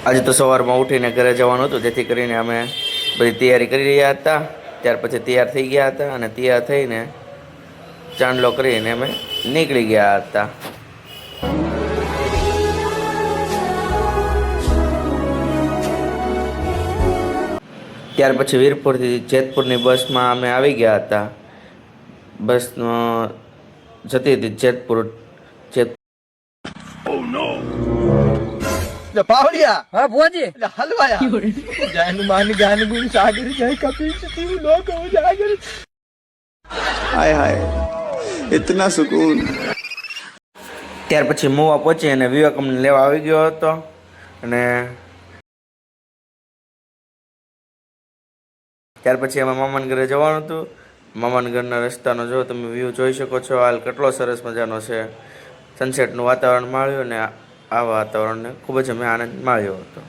આજે તો સવારમાં ઉઠીને ઘરે જવાનું હતું, જેથી કરીને અમે બધી તૈયારી કરી રહ્યા હતા. ત્યાર પછી તૈયાર થઈ ગયા હતા અને તૈયાર થઈને ચાંદલો કરીને અમે નીકળી ગયા હતા. ત્યાર પછી વીરપુરથી જેતપુરની બસમાં અમે આવી ગયા હતા. બસ જતી હતી જેતપુર. પાવડિયા હા ભોજી હલવાયા જાન માન ગાન ગુણ સાગર જય કપિલ તીવ લોક ઉજાગર हाय हाय इतना सुकून। ત્યાર પછી મોવા પહોંચી અને વિવેક અમને લેવા આવી ગયો હતો. અને ત્યાર પછી અમે મામાના ઘરે જવાનું હતું. મામાના ઘરના રસ્તાનો જો તમે વ્યૂ જોઈ શકો છો, હાલ કેટલો સરસ મજાનો છે. સનસેટનું વાતાવરણ માણ્યું અને આ વાતાવરણને ખૂબ જ અમે આનંદ માણ્યો હતો.